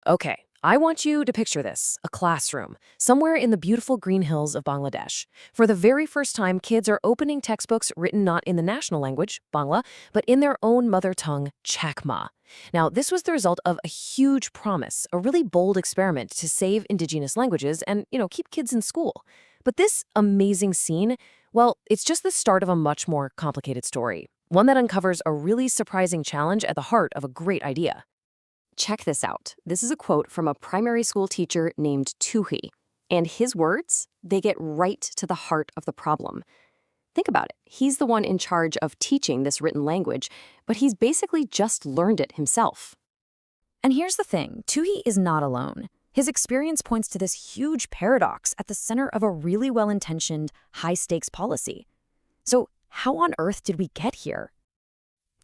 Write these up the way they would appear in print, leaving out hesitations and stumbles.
Okay, I want you to picture this, a classroom, somewhere in the beautiful green hills of Bangladesh. For the very first time, kids are opening textbooks written not in the national language, Bangla, but in their own mother tongue, Chakma. Now, this was the result of a huge promise, a really bold experiment to save indigenous languages and, keep kids in school. But this amazing scene, well, it's just the start of a much more complicated story, one that uncovers a really surprising challenge at the heart of a great idea. Check this out. This is a quote from a primary school teacher named Tuhi. And his words, they get right to the heart of the problem. Think about it. He's the one in charge of teaching this written language, but he's basically just learned it himself. And here's the thing, Tuhi is not alone. His experience points to this huge paradox at the center of a really well-intentioned, high-stakes policy. So how on earth did we get here?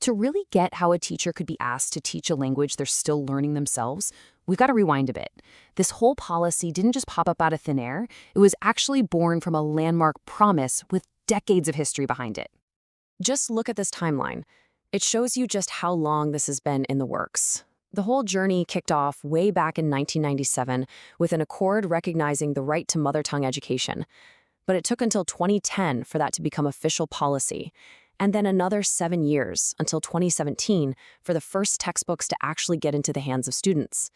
To really get how a teacher could be asked to teach a language they're still learning themselves, we've got to rewind a bit. This whole policy didn't just pop up out of thin air. It was actually born from a landmark promise with decades of history behind it. Just look at this timeline. It shows you just how long this has been in the works. The whole journey kicked off way back in 1997 with an accord recognizing the right to mother tongue education. But it took until 2010 for that to become official policy. And then another 7 years, until 2017, for the first textbooks to actually get into the hands of students.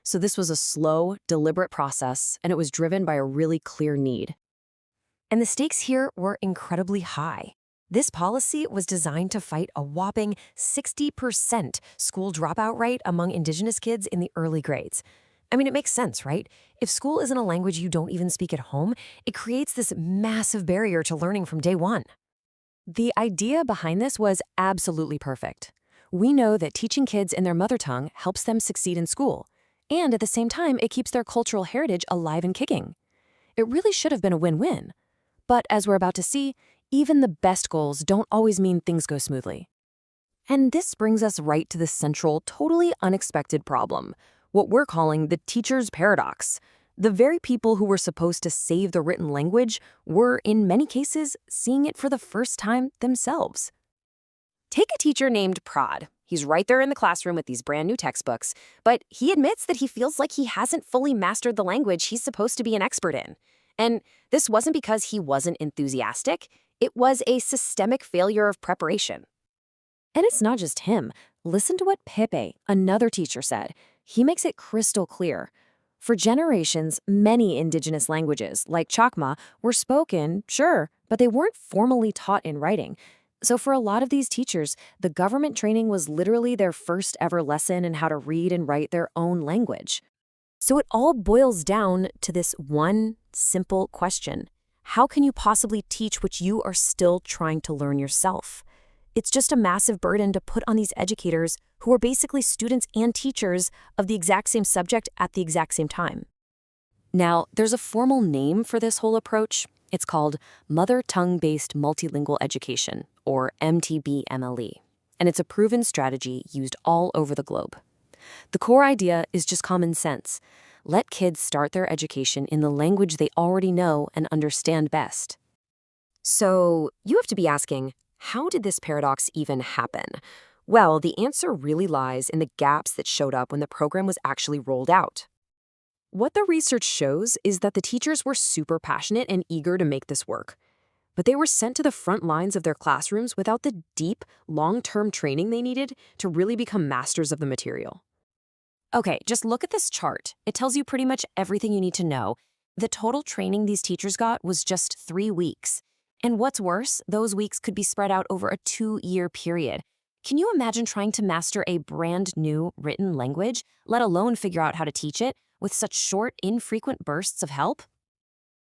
So this was a slow, deliberate process, and it was driven by a really clear need. And the stakes here were incredibly high. This policy was designed to fight a whopping 60% school dropout rate among Indigenous kids in the early grades. I mean, it makes sense, right? If school isn't a language you don't even speak at home, it creates this massive barrier to learning from day one. The idea behind this was absolutely perfect. We know that teaching kids in their mother tongue helps them succeed in school, and at the same time, it keeps their cultural heritage alive and kicking. It really should have been a win-win. But as we're about to see, even the best goals don't always mean things go smoothly. And this brings us right to the central, totally unexpected problem, what we're calling the teacher's paradox. The very people who were supposed to save the written language were, in many cases, seeing it for the first time themselves. Take a teacher named Prad. He's right there in the classroom with these brand new textbooks, but he admits that he feels like he hasn't fully mastered the language he's supposed to be an expert in. And this wasn't because he wasn't enthusiastic. It was a systemic failure of preparation. And it's not just him. Listen to what Pepe, another teacher, said. He makes it crystal clear. For generations, many Indigenous languages, like Chakma, were spoken, sure, but they weren't formally taught in writing. So for a lot of these teachers, the government training was literally their first ever lesson in how to read and write their own language. So it all boils down to this one simple question. How can you possibly teach what you are still trying to learn yourself? It's just a massive burden to put on these educators who are basically students and teachers of the exact same subject at the exact same time. Now, there's a formal name for this whole approach. It's called Mother Tongue-Based Multilingual Education, or MTB-MLE, and it's a proven strategy used all over the globe. The core idea is just common sense. Let kids start their education in the language they already know and understand best. So, you have to be asking, how did this paradox even happen? Well, the answer really lies in the gaps that showed up when the program was actually rolled out. What the research shows is that the teachers were super passionate and eager to make this work. But they were sent to the front lines of their classrooms without the deep, long-term training they needed to really become masters of the material. Okay, just look at this chart. It tells you pretty much everything you need to know. The total training these teachers got was just 3 weeks. And what's worse, those weeks could be spread out over a 2-year period. Can you imagine trying to master a brand new written language, let alone figure out how to teach it, with such short, infrequent bursts of help?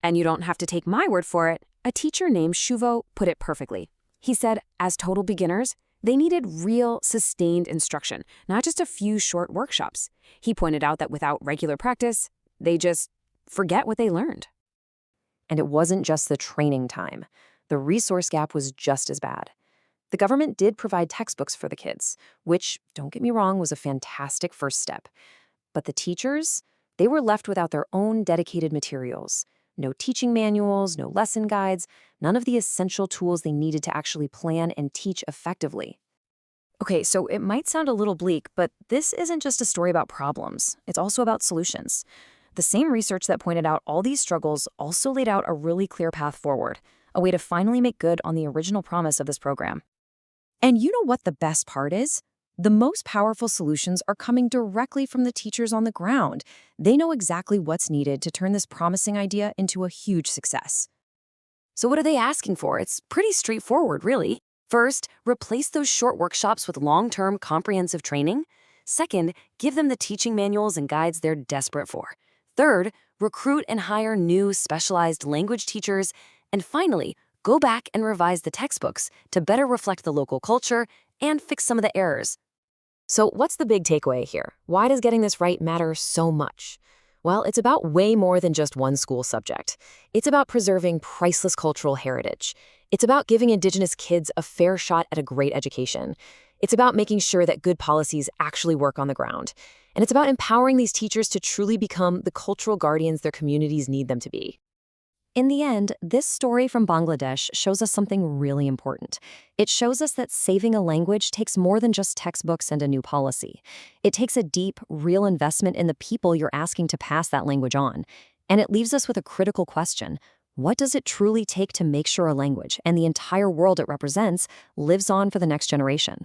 And you don't have to take my word for it. A teacher named Shuvo put it perfectly. He said, as total beginners, they needed real, sustained instruction, not just a few short workshops. He pointed out that without regular practice, they just forget what they learned. And it wasn't just the training time. The resource gap was just as bad. The government did provide textbooks for the kids, which, don't get me wrong, was a fantastic first step. But the teachers, they were left without their own dedicated materials. No teaching manuals, no lesson guides, none of the essential tools they needed to actually plan and teach effectively. Okay, so it might sound a little bleak, but this isn't just a story about problems. It's also about solutions. The same research that pointed out all these struggles also laid out a really clear path forward, a way to finally make good on the original promise of this program. And you know what the best part is? The most powerful solutions are coming directly from the teachers on the ground. They know exactly what's needed to turn this promising idea into a huge success. So what are they asking for? It's pretty straightforward, really. First, replace those short workshops with long-term comprehensive training. Second, give them the teaching manuals and guides they're desperate for. Third, recruit and hire new specialized language teachers. And finally, go back and revise the textbooks to better reflect the local culture and fix some of the errors. So what's the big takeaway here? Why does getting this right matter so much? Well, it's about way more than just one school subject. It's about preserving priceless cultural heritage. It's about giving Indigenous kids a fair shot at a great education. It's about making sure that good policies actually work on the ground. And it's about empowering these teachers to truly become the cultural guardians their communities need them to be. In the end, this story from Bangladesh shows us something really important. It shows us that saving a language takes more than just textbooks and a new policy. It takes a deep, real investment in the people you're asking to pass that language on. And it leaves us with a critical question. What does it truly take to make sure a language and the entire world it represents lives on for the next generation?